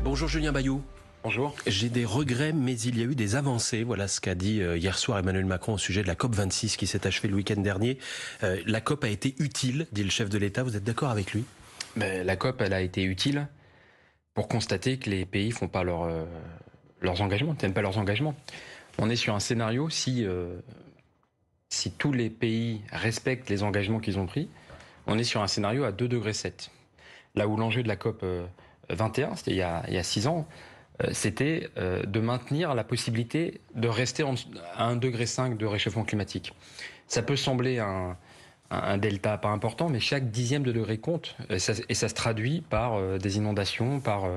Bonjour Julien Bayou. Bonjour. J'ai des regrets, mais il y a eu des avancées. Voilà ce qu'a dit hier soir Emmanuel Macron au sujet de la COP26 qui s'est achevée le week-end dernier. La COP a été utile, dit le chef de l'État. Vous êtes d'accord avec lui ? La COP, elle a été utile pour constater que les pays font pas leurs engagements, ne tiennent pas leurs engagements. On est sur un scénario, si tous les pays respectent les engagements qu'ils ont pris, on est sur un scénario à 2,7 degrés. Là où l'enjeu de la COP 21, c'était il y a 6 ans, c'était de maintenir la possibilité de rester à 1,5 degré de réchauffement climatique. Ça peut sembler un delta pas important, mais chaque dixième de degré compte, et ça se traduit par des inondations, par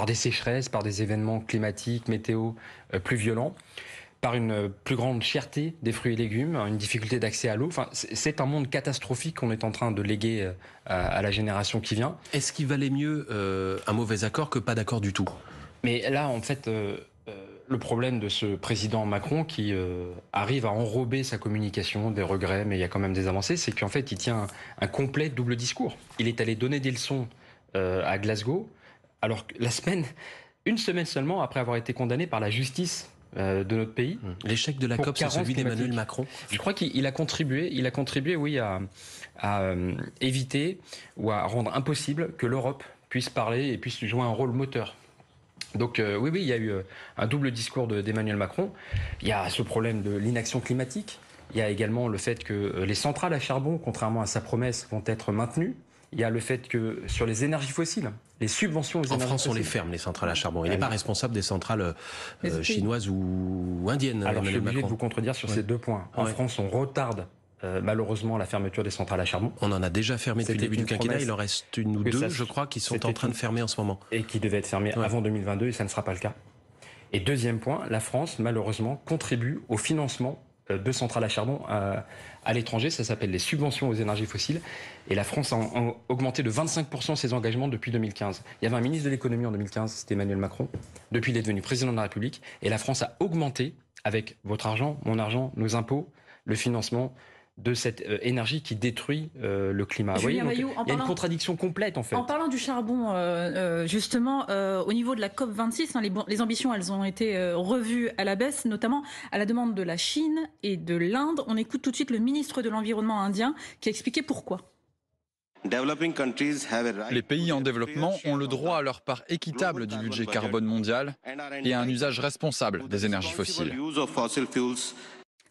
des sécheresses, par des événements climatiques, météo plus violents, par une plus grande cherté des fruits et légumes, une difficulté d'accès à l'eau. Enfin, c'est un monde catastrophique qu'on est en train de léguer à la génération qui vient. Est-ce qu'il valait mieux un mauvais accord que pas d'accord du tout ? Mais là, en fait, le problème de ce président Macron qui arrive à enrober sa communication, des regrets, mais il y a quand même des avancées, c'est qu'en fait, il tient un complet double discours. Il est allé donner des leçons à Glasgow, alors que une semaine seulement après avoir été condamné par la justice de notre pays. L'échec de la COP, c'est celui d'Emmanuel Macron. Je crois qu'il a contribué, oui, à éviter ou à rendre impossible que l'Europe puisse parler et puisse jouer un rôle moteur. Donc oui, il y a eu un double discours d'Emmanuel Macron. Il y a ce problème de l'inaction climatique. Il y a également le fait que les centrales à charbon, contrairement à sa promesse, vont être maintenues. Il y a le fait que sur les énergies fossiles, les subventions aux énergies fossiles... En France, on les ferme, les centrales à charbon. Il n'est pas responsable des centrales chinoises ou indiennes. Alors, je suis obligé de vous contredire sur ces deux points. En France, on retarde malheureusement la fermeture des centrales à charbon. On en a déjà fermé depuis le début du quinquennat. Il en reste une ou deux, je crois, qui sont en train de fermer en ce moment. Et qui devaient être fermées avant 2022, et ça ne sera pas le cas. Et deuxième point, la France, malheureusement, contribue au financement de centrales à charbon à l'étranger. Ça s'appelle les subventions aux énergies fossiles. Et la France a augmenté de 25% ses engagements depuis 2015. Il y avait un ministre de l'économie en 2015, c'était Emmanuel Macron. Depuis, il est devenu président de la République. Et la France a augmenté, avec votre argent, mon argent, nos impôts, le financement de cette énergie qui détruit le climat. Vous voyez, il y a une contradiction complète en fait. En parlant du charbon, justement, au niveau de la COP26, les ambitions, elles ont été revues à la baisse, notamment à la demande de la Chine et de l'Inde. On écoute tout de suite le ministre de l'Environnement indien qui a expliqué pourquoi. Les pays en développement ont le droit à leur part équitable du budget carbone mondial et à un usage responsable des énergies fossiles.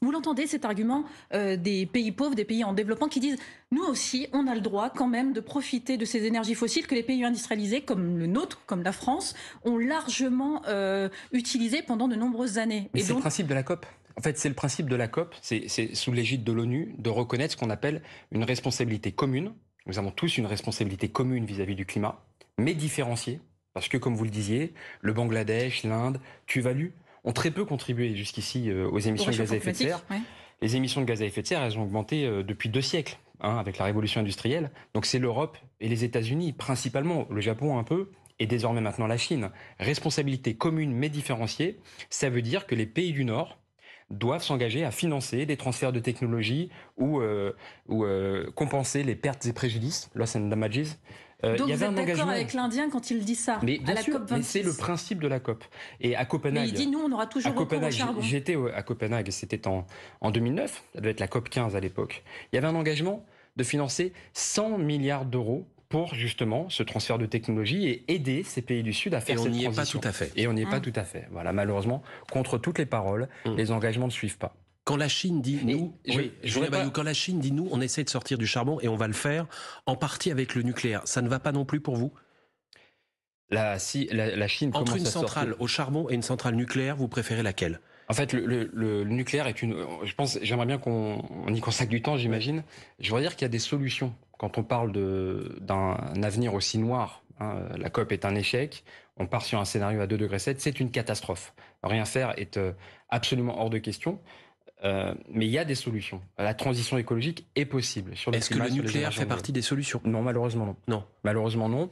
Vous l'entendez, cet argument des pays pauvres, des pays en développement qui disent « nous aussi, on a le droit quand même de profiter de ces énergies fossiles que les pays industrialisés, comme le nôtre, comme la France, ont largement utilisées pendant de nombreuses années ». Mais c'est le principe de la COP. En fait, c'est le principe de la COP, c'est sous l'égide de l'ONU, de reconnaître ce qu'on appelle une responsabilité commune. Nous avons tous une responsabilité commune vis-à-vis du climat, mais différenciée, parce que, comme vous le disiez, le Bangladesh, l'Inde, Tuvalu ont très peu contribué jusqu'ici aux émissions de gaz à effet de serre. Ouais. Les émissions de gaz à effet de serre, elles ont augmenté depuis 2 siècles, avec la révolution industrielle. Donc c'est l'Europe et les États-Unis, principalement, le Japon un peu, et désormais maintenant la Chine. Responsabilité commune mais différenciée, ça veut dire que les pays du Nord doivent s'engager à financer des transferts de technologie ou compenser les pertes et préjudices, loss and damages. Donc vous êtes d'accord avec l'Indien quand il dit ça, mais à la sûr, COP26 ? Mais c'est le principe de la COP. Et à Copenhague... Mais il dit, nous, on aura toujours recours au charbon. J'étais à Copenhague, c'était en 2009, ça devait être la COP 15 à l'époque. Il y avait un engagement de financer 100 milliards d'euros pour justement ce transfert de technologie et aider ces pays du Sud à faire cette transition. Et on n'y est pas tout à fait. Et on n'y est pas tout à fait. Voilà, malheureusement, contre toutes les paroles, les engagements ne suivent pas. Quand la Chine dit nous, quand la Chine dit nous, on essaie de sortir du charbon et on va le faire en partie avec le nucléaire. Ça ne va pas non plus pour vous ? La Chine entre une centrale au charbon et une centrale nucléaire, vous préférez laquelle ? En fait, le nucléaire est je pense, j'aimerais bien qu'on y consacre du temps, j'imagine. Je voudrais dire qu'il y a des solutions. Quand on parle d'un avenir aussi noir, la COP est un échec. On part sur un scénario à 2,7 degrés, c'est une catastrophe. Rien faire est absolument hors de question. Mais il y a des solutions. La transition écologique est possible. Est-ce que le nucléaire fait partie des solutions ? Non, malheureusement non. Non. Malheureusement non.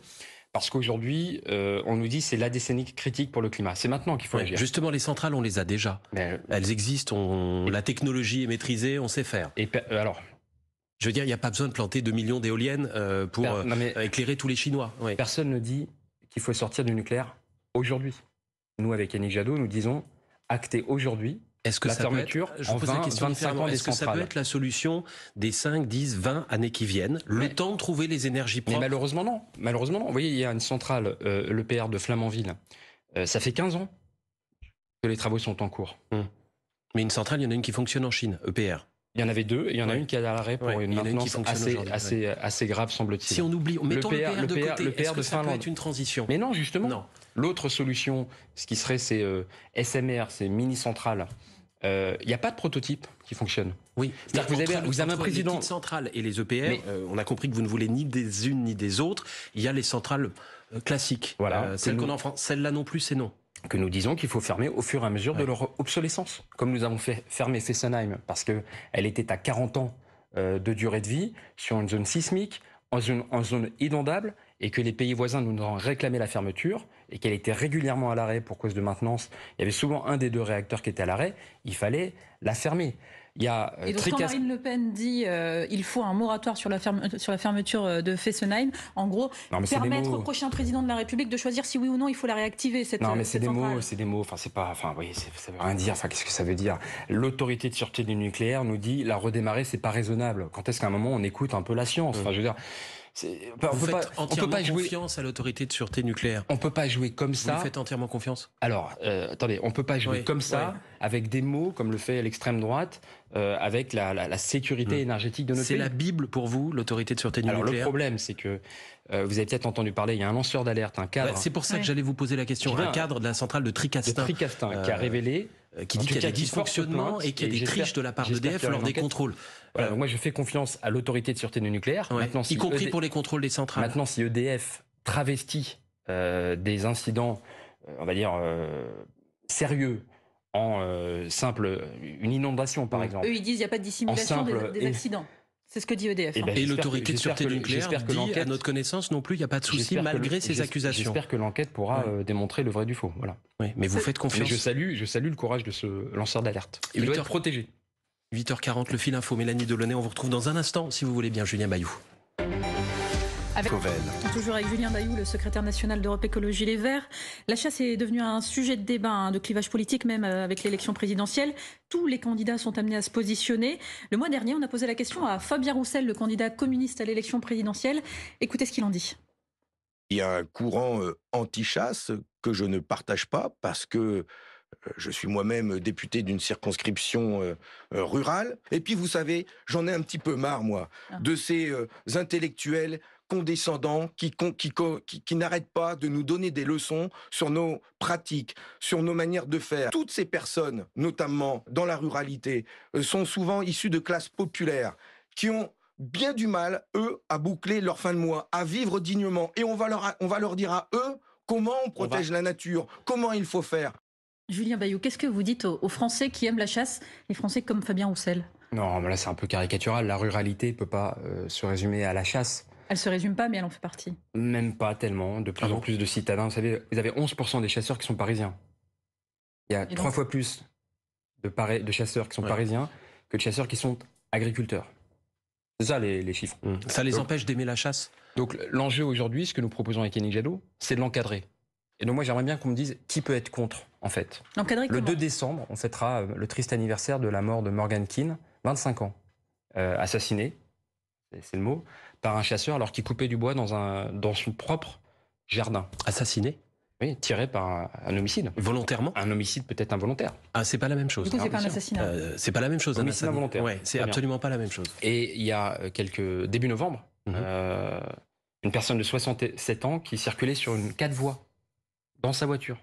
Parce qu'aujourd'hui, on nous dit c'est la décennie critique pour le climat. C'est maintenant qu'il faut agir. Justement, les centrales, on les a déjà. Elles existent, la technologie est maîtrisée, on sait faire. Alors, je veux dire, il n'y a pas besoin de planter 2 millions d'éoliennes pour éclairer tous les Chinois. Personne ne dit qu'il faut sortir du nucléaire aujourd'hui. Nous, avec Yannick Jadot, nous disons acter aujourd'hui est-ce que la ça fermeture peut être, en 20-25 ans des est-ce que ça centrales. peut être la solution des 5, 10, 20 années qui viennent, le temps de trouver les énergies propres? Mais malheureusement non. Malheureusement non. Vous voyez, il y a une centrale, l'EPR de Flamanville. Ça fait 15 ans que les travaux sont en cours. Mais une centrale, il y en a une qui fonctionne en Chine, EPR. Il y en avait deux, et il y en a une qui est à l'arrêt pour une maintenance assez grave, semble-t-il. Si on oublie, mettons l'EPR de côté, est-ce que ça peut Finlande être une transition? Mais non, justement. Non. L'autre solution, ce qui serait ces SMR, ces mini-centrales, il n'y a pas de prototype qui fonctionne. Oui, c'est-à-dire que vous avez un président. Les petites centrales et les EPR, on a compris que vous ne voulez ni des unes ni des autres. Il y a les centrales classiques. Voilà. Celles qu'on a en France. Celles-là non plus, c'est non. Que nous disons qu'il faut fermer au fur et à mesure de leur obsolescence. Comme nous avons fermé Fessenheim, parce qu'elle était à 40 ans de durée de vie, sur une zone sismique, en zone inondable, et que les pays voisins nous ont réclamé la fermeture, et qu'elle était régulièrement à l'arrêt pour cause de maintenance. Il y avait souvent un des deux réacteurs qui était à l'arrêt, il fallait la fermer. Il y a, et donc quand Marine Le Pen dit il faut un moratoire sur la fermeture de Fessenheim, en gros, permettre au prochain président de la République de choisir si oui ou non il faut la réactiver, cette Non, mais c'est des mots, enfin c'est pas, enfin oui, ça veut rien dire, enfin qu'est-ce que ça veut dire? L'autorité de sûreté du nucléaire nous dit la redémarrer, c'est pas raisonnable. Quand est-ce qu'à un moment on écoute un peu la science? Enfin je veux dire, on peut pas jouer confiance à l'autorité de sûreté nucléaire. On peut pas jouer comme ça. Vous faites entièrement confiance? Alors, attendez, on peut pas jouer comme ça, avec des mots comme le fait l'extrême droite, avec la sécurité énergétique de notre pays. C'est la Bible pour vous, l'autorité de sûreté nucléaire? Alors le problème, c'est que vous avez peut-être entendu parler, il y a un lanceur d'alerte, un cadre. C'est pour ça que j'allais vous poser la question. Un cadre de la centrale de Tricastin. Qui a révélé. Qui dit qu'il y a des dysfonctionnements et qu'il y a des triches de la part d'EDF lors des contrôles. Voilà, donc moi je fais confiance à l'autorité de sûreté du nucléaire. Maintenant, y compris pour les contrôles des centrales. Maintenant, si EDF travestit des incidents, on va dire, sérieux, en une inondation par exemple. Eux, ils disent qu'il n'y a pas de dissimulation des accidents. C'est ce que dit EDF. Et l'autorité de sûreté nucléaire dit, à notre connaissance non plus, il n'y a pas de souci malgré ces accusations. J'espère que l'enquête pourra démontrer le vrai du faux. Voilà. Oui, mais vous faites confiance. Mais je salue le courage de ce lanceur d'alerte. Il doit être protégé. 8h40, le fil info. Mélanie Delaunay, on vous retrouve dans un instant, si vous voulez bien, Julien Bayou. Toujours avec Julien Bayou, le secrétaire national d'Europe Écologie Les Verts. La chasse est devenue un sujet de débat, de clivage politique, même avec l'élection présidentielle. Tous les candidats sont amenés à se positionner. Le mois dernier, on a posé la question à Fabien Roussel, le candidat communiste à l'élection présidentielle. Écoutez ce qu'il en dit. Il y a un courant anti-chasse que je ne partage pas parce que je suis moi-même député d'une circonscription rurale. Et puis, vous savez, j'en ai un petit peu marre, moi, de ces intellectuels condescendants qui n'arrêtent pas de nous donner des leçons sur nos pratiques, sur nos manières de faire. Toutes ces personnes, notamment dans la ruralité, sont souvent issues de classes populaires qui ont bien du mal, eux, à boucler leur fin de mois, à vivre dignement. Et on va leur dire à eux comment on protège la nature, comment il faut faire. Julien Bayou, qu'est-ce que vous dites aux Français qui aiment la chasse, les Français comme Fabien Roussel? Non, mais là c'est un peu caricatural. La ruralité ne peut pas se résumer à la chasse. Elle se résume pas, mais elle en fait partie. Même pas tellement. De plus en plus de citadins. Vous savez, vous avez 11% des chasseurs qui sont parisiens. Il y a 3 fois plus de chasseurs qui sont parisiens que de chasseurs qui sont agriculteurs. C'est ça les chiffres. Ça les empêche d'aimer la chasse? Donc l'enjeu aujourd'hui, ce que nous proposons avec Yannick Jadot, c'est de l'encadrer. Et donc moi j'aimerais bien qu'on me dise qui peut être contre, en fait. L'encadrer comment ? Le 2 décembre, on fêtera le triste anniversaire de la mort de Morgan Keane, 25 ans, assassiné, c'est le mot, par un chasseur alors qu'il coupait du bois dans son propre jardin. Assassiné ? Oui, tiré par un homicide. Volontairement ? Un homicide peut-être involontaire. Ah, c'est pas la même chose. Du coup, c'est pas un assassinat. C'est pas la même chose. Homicide involontaire. Ouais, c'est absolument pas la même chose. Et il y a début novembre, une personne de 67 ans qui circulait sur une 4 voies dans sa voiture,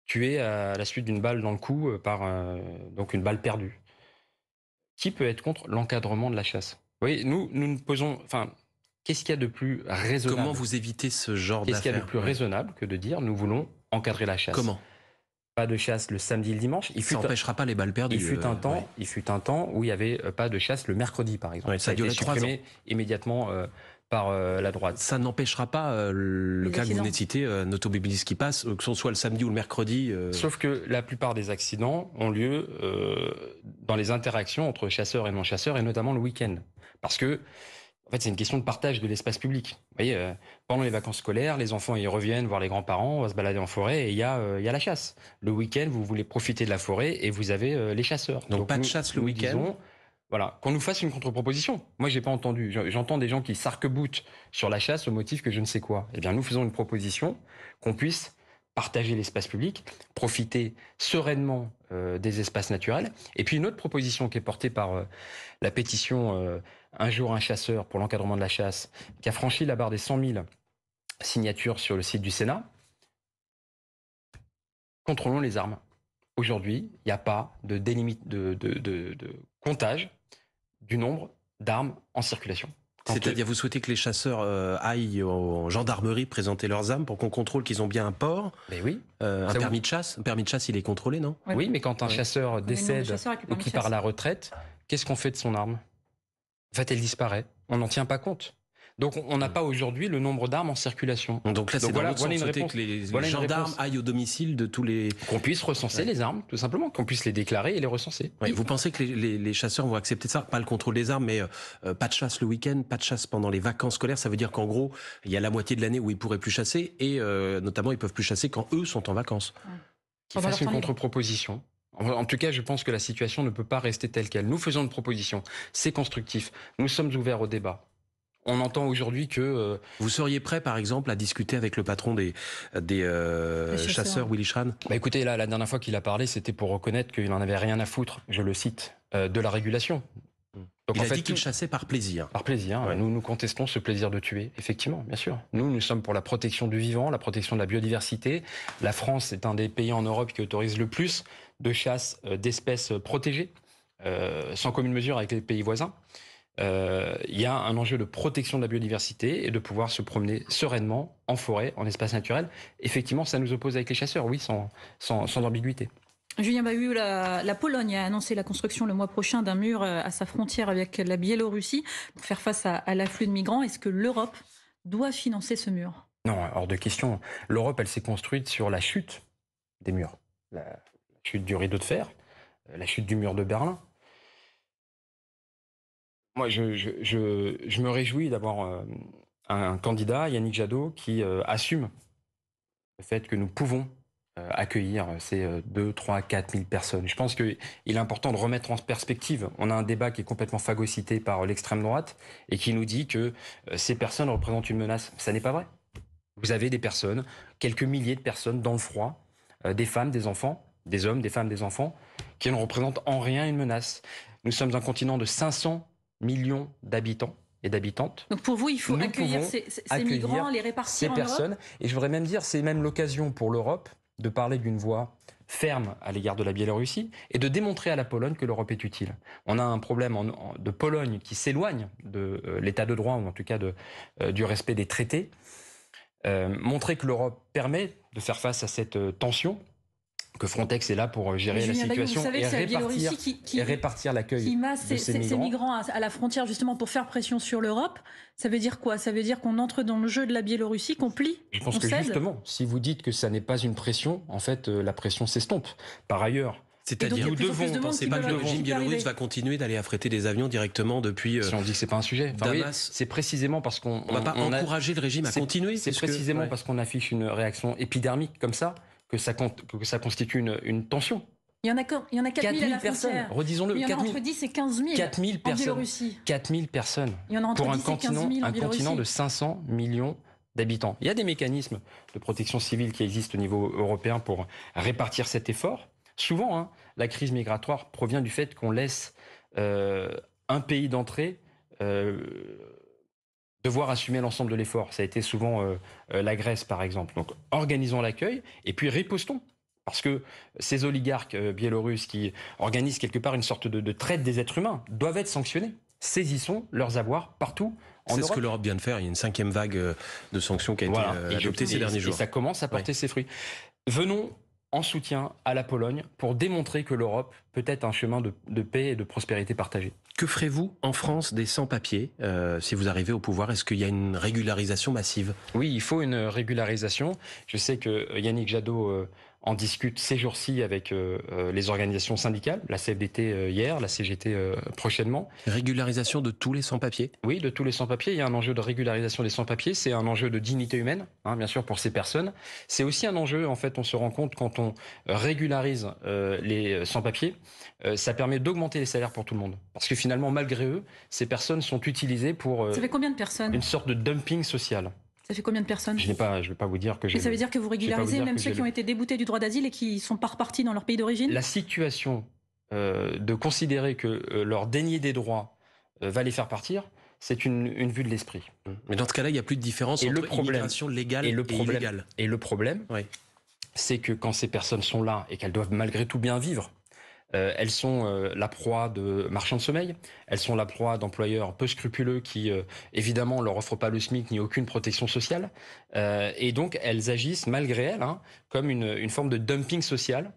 tué à la suite d'une balle dans le cou par donc une balle perdue. Qui peut être contre l'encadrement de la chasse ? Vous voyez, nous posons, qu'est-ce qu'il y a de plus raisonnable ? Comment vous évitez ce genre d'affaires ? Qu'est-ce qu'il y a de plus raisonnable que de dire nous voulons encadrer la chasse ? Comment ? Pas de chasse le samedi et le dimanche. Ça n'empêchera pas les balles perdues. Il fut un temps où il n'y avait pas de chasse le mercredi, par exemple. Ouais, ça a duré 3 ans. Immédiatement par la droite. Ça n'empêchera pas le cas que vous venez de citer, un automobiliste qui passe, que ce soit le samedi ou le mercredi. Sauf que la plupart des accidents ont lieu dans les interactions entre chasseurs et non-chasseurs, et notamment le week-end. Parce que En fait, c'est une question de partage de l'espace public. Vous voyez, pendant les vacances scolaires, les enfants y reviennent voir les grands-parents, on va se balader en forêt et il y a la chasse. Le week-end, vous voulez profiter de la forêt et vous avez les chasseurs. Donc pas de chasse le week-end. Voilà, qu'on nous fasse une contre-proposition. Moi, j'ai pas entendu. J'entends des gens qui s'arc-boutent sur la chasse au motif que je ne sais quoi. Eh bien, nous faisons une proposition qu'on puisse partager l'espace public, profiter sereinement des espaces naturels. Et puis une autre proposition qui est portée par la pétition Un jour un chasseur pour l'encadrement de la chasse, qui a franchi la barre des 100 000 signatures sur le site du Sénat. Contrôlons les armes. Aujourd'hui, il n'y a pas de comptage du nombre d'armes en circulation. C'est-à-dire, vous souhaitez que les chasseurs aillent en gendarmerie présenter leurs armes pour qu'on contrôle qu'ils ont bien un port, oui. Un permis de chasse. Un permis de chasse, il est contrôlé, non? Oui, mais quand un chasseur décède ou qui part à la retraite, qu'est-ce qu'on fait de son arme? En fait, elle disparaît. On n'en tient pas compte. Donc, on n'a pas aujourd'hui le nombre d'armes en circulation. Donc là, c'est dans l'autre sens, souhaiter que les gendarmes aillent au domicile de tous les... Qu'on puisse recenser les armes, tout simplement. Qu'on puisse les déclarer et les recenser. Ouais, vous pensez que les chasseurs vont accepter ça? Pas le contrôle des armes, mais pas de chasse le week-end, pas de chasse pendant les vacances scolaires. Ça veut dire qu'en gros, il y a la moitié de l'année où ils pourraient plus chasser et notamment, ils peuvent plus chasser quand eux sont en vacances. Qu'ils fassent une contre-proposition. En tout cas, je pense que la situation ne peut pas rester telle qu'elle. Nous faisons une proposition. C'est constructif. Nous sommes ouverts au débat. On entend aujourd'hui que... Vous seriez prêt, par exemple, à discuter avec le patron des chasseurs, Willy Schran? Écoutez, là, la dernière fois qu'il a parlé, c'était pour reconnaître qu'il n'en avait rien à foutre, je le cite, de la régulation. Donc, il a dit qu'il chassait par plaisir. Par plaisir. Ouais. Nous contestons ce plaisir de tuer, effectivement, bien sûr. Nous sommes pour la protection du vivant, la protection de la biodiversité. La France est un des pays en Europe qui autorise le plus de chasse d'espèces protégées, sans commune mesure avec les pays voisins. Il y a un enjeu de protection de la biodiversité et de pouvoir se promener sereinement en forêt, en espace naturel. Effectivement, ça nous oppose avec les chasseurs, oui, sans ambiguïté. Julien Bahu, la Pologne a annoncé la construction le mois prochain d'un mur à sa frontière avec la Biélorussie pour faire face à l'afflux de migrants. Est-ce que l'Europe doit financer ce mur? Non, hors de question. L'Europe, elle s'est construite sur la chute des murs. La chute du rideau de fer, la chute du mur de Berlin. Moi, je me réjouis d'avoir un candidat, Yannick Jadot, qui assume le fait que nous pouvons accueillir ces 2, 3, 4 000 personnes. Je pense qu'il est important de remettre en perspective. On a un débat qui est complètement phagocyté par l'extrême droite et qui nous dit que ces personnes représentent une menace. Ça n'est pas vrai. Vous avez des personnes, quelques milliers de personnes dans le froid, des femmes, des enfants, des hommes, des femmes, des enfants, qui ne représentent en rien une menace. Nous sommes un continent de 500 millions d'habitants et d'habitantes. Donc pour vous, il faut accueillir ces migrants, les répartir en Europe. Et je voudrais même dire, c'est même l'occasion pour l'Europe de parler d'une voix ferme à l'égard de la Biélorussie et de démontrer à la Pologne que l'Europe est utile. On a un problème de Pologne qui s'éloigne de l'état de droit, ou en tout cas du respect des traités. Montrer que l'Europe permet de faire face à cette tension, que Frontex est là pour gérer la situation et répartir l'accueil qui masse ces migrants à la frontière justement pour faire pression sur l'Europe. Ça veut dire quoi? Ça veut dire qu'on entre dans le jeu de la Biélorussie, qu'on plie? Je pense que justement, si vous dites que ça n'est pas une pression, en fait, la pression s'estompe. Par ailleurs, c'est-à-dire, nous devons, pensez pas que le régime biélorusse va continuer d'aller affréter des avions directement depuis si on dit que c'est pas un sujet. Enfin, oui, c'est précisément parce qu'on va pas encourager le régime à continuer. C'est précisément parce qu'on affiche une réaction épidermique comme ça que ça constitue une tension. Il y en a 4 000 à la personnes, redisons-le. Il y en a entre 10 et 15 000 en Biélorussie. 4 000 personnes il y en a entre pour 10 et 15 000 un continent de 500 millions d'habitants. Il y a des mécanismes de protection civile qui existent au niveau européen pour répartir cet effort. Souvent, la crise migratoire provient du fait qu'on laisse un pays d'entrée devoir assumer l'ensemble de l'effort. Ça a été souvent la Grèce, par exemple. Donc, organisons l'accueil et puis ripostons. Parce que ces oligarques biélorusses qui organisent quelque part une sorte de traite des êtres humains doivent être sanctionnés. Saisissons leurs avoirs partout en Europe. C'est ce que l'Europe vient de faire. Il y a une 5e vague de sanctions qui a été adoptée ces derniers jours. Et ça commence à porter ses fruits. Venons en soutien à la Pologne pour démontrer que l'Europe peut être un chemin de paix et de prospérité partagée. Que ferez-vous en France des sans-papiers si vous arrivez au pouvoir? Est-ce qu'il y a une régularisation massive? Oui, il faut une régularisation. Je sais que Yannick Jadot en discute ces jours-ci avec les organisations syndicales, la CFDT hier, la CGT prochainement. Régularisation de tous les sans-papiers? Oui, de tous les sans-papiers. Il y a un enjeu de régularisation des sans-papiers. C'est un enjeu de dignité humaine, hein, bien sûr, pour ces personnes. C'est aussi un enjeu, en fait, on se rend compte quand on régularise les sans-papiers, ça permet d'augmenter les salaires pour tout le monde. Parce que finalement, malgré eux, ces personnes sont utilisées pour Ça fait combien de personnes? une sorte de dumping social. Ça fait combien de personnes? Je vais pas vous dire que j'ai... Mais ça veut dire que vous régularisez même ceux qui ont été déboutés du droit d'asile et qui sont pas repartis dans leur pays d'origine? La situation de considérer que leur dénier des droits va les faire partir, c'est une vue de l'esprit. Mais dans ce cas-là, il n'y a plus de différence entre immigration légale et illégale. Et le problème, c'est que quand ces personnes sont là et qu'elles doivent malgré tout bien vivre, elles sont la proie de marchands de sommeil, elles sont la proie d'employeurs peu scrupuleux qui, évidemment, leur offrent pas le SMIC ni aucune protection sociale. Et donc, elles agissent, malgré elles, hein, comme une forme de dumping social.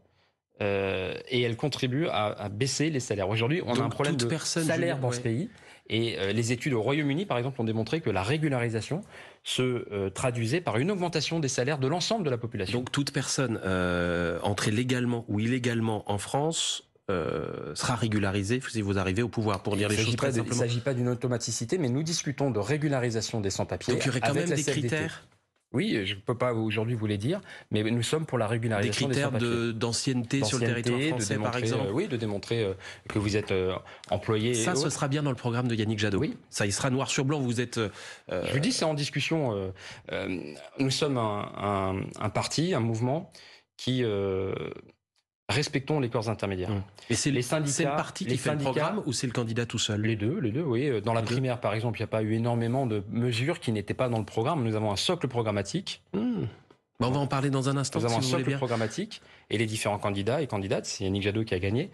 Et elles contribuent à baisser les salaires. Aujourd'hui, on a un problème de salaire dans ce pays. Et les études au Royaume-Uni, par exemple, ont démontré que la régularisation se traduisait par une augmentation des salaires de l'ensemble de la population. Donc toute personne entrée légalement ou illégalement en France sera régularisée si vous arrivez au pouvoir, pour dire les choses très simplement. Il ne s'agit pas d'une automaticité, mais nous discutons de régularisation des sans-papiers. Donc il y aurait quand même des critères? Oui, je ne peux pas aujourd'hui vous les dire, mais nous sommes pour la régularisation des sans-papiers. Des critères d'ancienneté sur le territoire français, par exemple? Oui, de démontrer que vous êtes employé. Ça, ce sera bien dans le programme de Yannick Jadot. Oui. Ça, il sera noir sur blanc. Vous êtes... Je vous dis, c'est en discussion. Nous sommes un parti, un mouvement qui... respectons les corps intermédiaires. Et c'est les syndicats, c'est le parti qui fait le programme ou c'est le candidat tout seul? Les deux, oui. Dans la primaire, par exemple, il n'y a pas eu énormément de mesures qui n'étaient pas dans le programme. Nous avons un socle programmatique. On va en parler dans un instant. Nous avons un si vous voulez socle bien. programmatique et les différents candidats et candidates, c'est Yannick Jadot qui a gagné,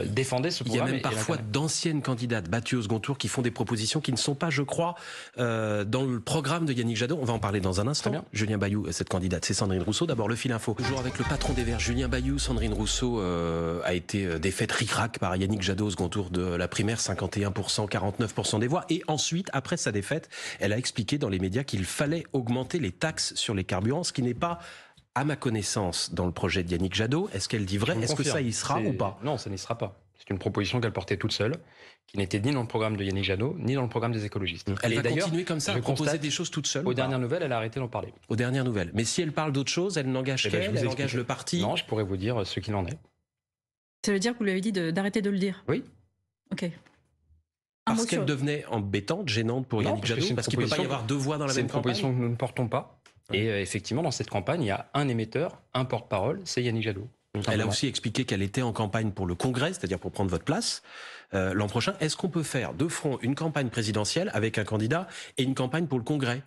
défendaient ce programme. Il y a même parfois d'anciennes candidates battues au second tour qui font des propositions qui ne sont pas, je crois, dans le programme de Yannick Jadot. On va en parler dans un instant. Bien. Julien Bayou, cette candidate, c'est Sandrine Rousseau. D'abord, le fil info. Toujours avec le patron des Verts, Julien Bayou. Sandrine Rousseau a été défaite ric-rac par Yannick Jadot au second tour de la primaire, 51%, 49% des voix. Et ensuite, après sa défaite, elle a expliqué dans les médias qu'il fallait augmenter les taxes sur les carburants, ce qui n'est pas, à ma connaissance, dans le projet de Yannick Jadot. Est-ce qu'elle dit vrai? Est-ce que ça y sera ou pas? Non, ça n'y sera pas. C'est une proposition qu'elle portait toute seule, qui n'était ni dans le programme de Yannick Jadot, ni dans le programme des écologistes. Elle va continuer comme ça, à proposer des choses toute seule? Aux dernières nouvelles, elle a arrêté d'en parler. Aux dernières nouvelles. Mais si elle parle d'autre chose, elle n'engage qu'elle, elle engage le parti? Non, je pourrais vous dire ce qu'il en est. Ça veut dire que vous lui avez dit d'arrêter de le dire? Oui. Ok. Parce qu'elle devenait embêtante, gênante pour Yannick Jadot? Parce qu'il ne peut pas y avoir deux voix dans la même campagne? C'est une proposition que nous ne portons pas. Et effectivement, dans cette campagne, il y a un émetteur, un porte-parole, c'est Yannick Jadot. Elle a aussi expliqué qu'elle était en campagne pour le Congrès, c'est-à-dire pour prendre votre place l'an prochain. Est-ce qu'on peut faire de front une campagne présidentielle avec un candidat et une campagne pour le Congrès?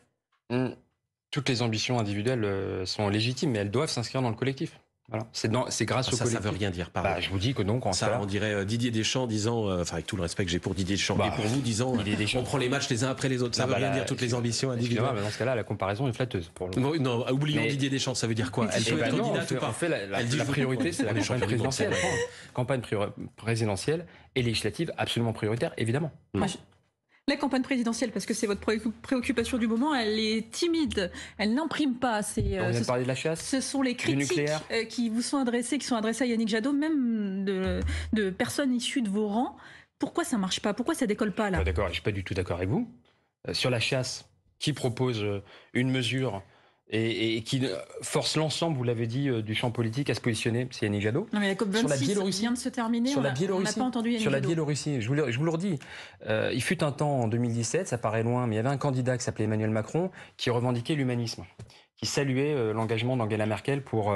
Toutes les ambitions individuelles sont légitimes, mais elles doivent s'inscrire dans le collectif. Voilà. C'est grâce au collectif. Ça veut rien dire, pardon. Je vous dis que donc, on dirait Didier Deschamps disant, avec tout le respect que j'ai pour Didier Deschamps, et pour vous disant, on prend les matchs les uns après les autres. Ça veut rien dire, toutes les ambitions individuelles. Dans ce cas-là, la comparaison est flatteuse. Non, oublions Didier Deschamps, ça veut dire quoi? Elle peut être candidate ou pas? La priorité, c'est la campagne présidentielle. Campagne présidentielle et législative absolument prioritaire, évidemment. La campagne présidentielle, parce que c'est votre préoccupation du moment, elle est timide, elle n'imprime pas. On vient de parler de la chasse, ce sont les critiques qui vous sont adressées, à Yannick Jadot, même de personnes issues de vos rangs. Pourquoi ça ne marche pas? Pourquoi ça ne décolle pas là? D'accord, je ne suis pas du tout d'accord avec vous. Sur la chasse, qui propose une mesure et qui force l'ensemble, vous l'avez dit, du champ politique à se positionner, c'est Yannick Jadot. Non, mais la COP26 vient de se terminer, on n'a pas entendu Yannick Jadot. Sur la Biélorussie, je vous le redis, il fut un temps en 2017, ça paraît loin, mais il y avait un candidat qui s'appelait Emmanuel Macron qui revendiquait l'humanisme, qui saluait l'engagement d'Angela Merkel pour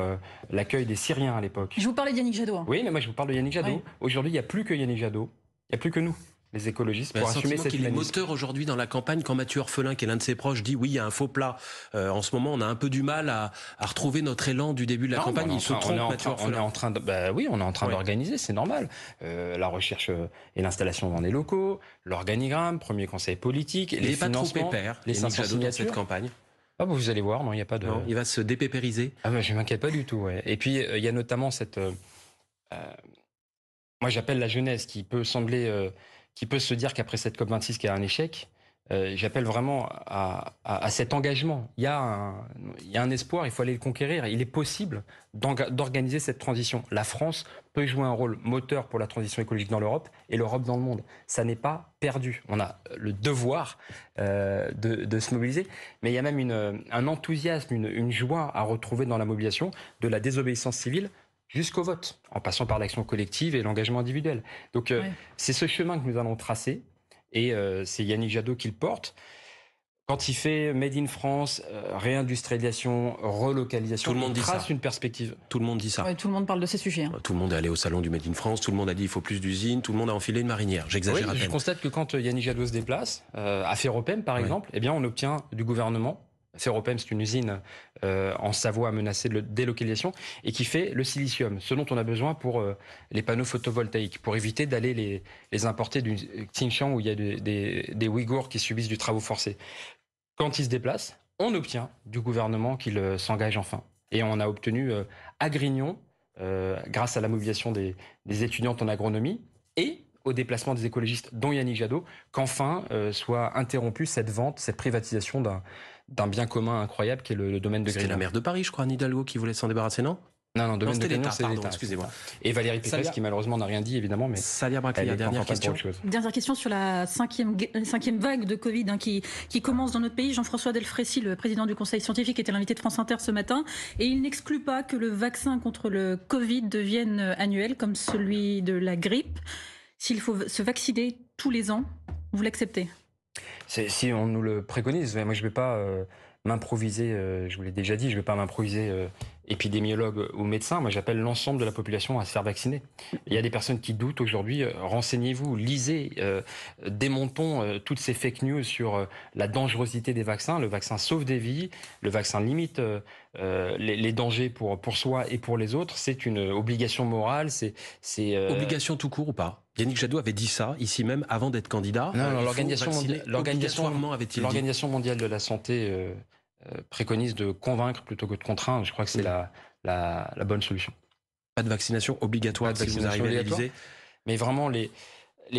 l'accueil des Syriens à l'époque. Je vous parlais de Yannick Jadot. Hein. Oui, mais moi je vous parle de Yannick Jadot. Oui. Aujourd'hui, il n'y a plus que Yannick Jadot, il n'y a plus que nous, les écologistes, pour assumer cette qu'il est moteur aujourd'hui dans la campagne. Quand Mathieu Orphelin, qui est l'un de ses proches, dit oui, il y a un faux plat. En ce moment, on a un peu du mal à retrouver notre élan du début de la campagne. Il se trompe, Mathieu Orphelin. On est en train d'organiser, c'est normal. La recherche et l'installation dans les locaux, l'organigramme, premier conseil politique, les financements, les 500 signatures de cette campagne. Ah bah vous allez voir, non, il n'y a pas de... Non, il va se dépépériser. Ah bah je ne m'inquiète pas du tout, ouais. Et puis, il y a notamment cette... moi, j'appelle la jeunesse qui peut sembler... qui peut se dire qu'après cette COP26 qu'il y a un échec, J'appelle vraiment à cet engagement. Il y a un espoir, il faut aller le conquérir. Il est possible d'organiser cette transition. La France peut jouer un rôle moteur pour la transition écologique dans l'Europe et l'Europe dans le monde. Ça n'est pas perdu. On a le devoir de se mobiliser, mais il y a même un enthousiasme, une joie à retrouver dans la mobilisation, de la désobéissance civile jusqu'au vote, en passant par l'action collective et l'engagement individuel. Donc c'est ce chemin que nous allons tracer. Et c'est Yannick Jadot qui le porte. Quand il fait Made in France, réindustrialisation, relocalisation, tout le monde il dit trace ça. une perspective. Tout le monde dit ça. Ouais, tout le monde parle de ces sujets. Tout le monde est allé au salon du Made in France, tout le monde a dit il faut plus d'usines, tout le monde a enfilé une marinière. J'exagère à Je peine. constate que quand Yannick Jadot se déplace, à Ferropem par exemple, eh bien on obtient du gouvernement. Ferropem, c'est une usine en Savoie menacée de délocalisation et qui fait le silicium, ce dont on a besoin pour les panneaux photovoltaïques, pour éviter d'aller les importer du Xinjiang où il y a des Ouïghours qui subissent du travail forcé. Quand il se déplace, on obtient du gouvernement qu'il s'engage enfin. Et on a obtenu à Grignon, grâce à la mobilisation des étudiantes en agronomie et au déplacement des écologistes, dont Yannick Jadot, qu'enfin soit interrompue cette vente, cette privatisation d'un bien commun incroyable qui est le domaine de Grignon. C'était la maire de Paris, je crois, Anne Hidalgo, qui voulait s'en débarrasser, non? Non, domaine de c'était Grignon, l'État, c'est pardon, l'État. excusez-moi. Et Valérie Pécresse, Salia. qui malheureusement n'a rien dit, évidemment, mais Salia Braclia, elle est en dernière campagne pour question. autre chose. Dernière question sur la cinquième vague de Covid qui commence dans notre pays. Jean-François Delfrécy, le président du Conseil scientifique, était l'invité de France Inter ce matin. Et il n'exclut pas que le vaccin contre le Covid devienne annuel, comme celui de la grippe. S'il faut se vacciner tous les ans, vous l'acceptez? Si on nous le préconise, moi je ne vais pas m'improviser, je vous l'ai déjà dit, je ne vais pas m'improviser épidémiologue ou médecin. Moi j'appelle l'ensemble de la population à se faire vacciner. Il y a des personnes qui doutent aujourd'hui, renseignez-vous, lisez, démontons toutes ces fake news sur la dangerosité des vaccins. Le vaccin sauve des vies, le vaccin limite les dangers pour soi et pour les autres. C'est une obligation morale. Obligation tout court ou pas? Yannick Jadot avait dit ça ici même avant d'être candidat. Non, l'Organisation mondiale de la santé préconise de convaincre plutôt que de contraindre. Je crois que c'est la bonne solution. Pas de vaccination obligatoire si vous arrivez à l'Élysée. Mais vraiment, les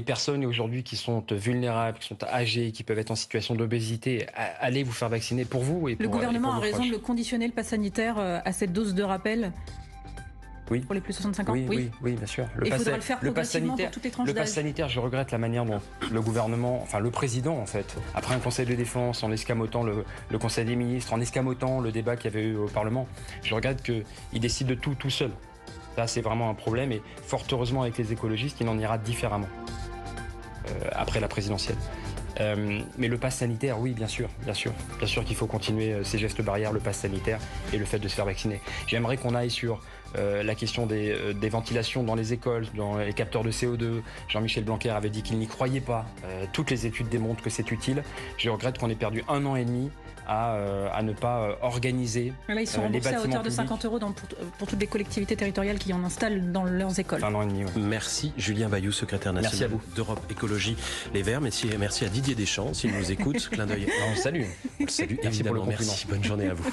personnes aujourd'hui qui sont vulnérables, qui sont âgées, qui peuvent être en situation d'obésité, allez vous faire vacciner pour vous et pour le gouvernement et pour a raison proches. de conditionner le pass sanitaire à cette dose de rappel. Oui. Pour les plus de 65 ans. Oui, bien sûr. Il faudra le faire progressivement pour toutes les tranches d'âge. Le pass sanitaire, je regrette la manière dont le gouvernement, enfin le président en fait, après un conseil de défense, en escamotant le conseil des ministres, en escamotant le débat qu'il y avait eu au Parlement, je regrette qu'il décide de tout seul. Ça, c'est vraiment un problème et fort heureusement avec les écologistes, il en ira différemment après la présidentielle. Mais le pass sanitaire, oui, bien sûr qu'il faut continuer ces gestes barrières, le pass sanitaire et le fait de se faire vacciner. J'aimerais qu'on aille sur la question des ventilations dans les écoles, dans les capteurs de CO2. Jean-Michel Blanquer avait dit qu'il n'y croyait pas. Toutes les études démontrent que c'est utile. Je regrette qu'on ait perdu 1 an et demi à ne pas organiser là, ils sont remboursés à hauteur de 50 € pour toutes les collectivités territoriales qui en installent dans leurs écoles. 1 an et demi, ouais. Merci Julien Bayou, secrétaire national d'Europe Écologie Les Verts. Merci à Didier Deschamps, s'il nous écoute. Clin d'œil. On le salue. On le salue, évidemment. Merci, bonne journée à vous.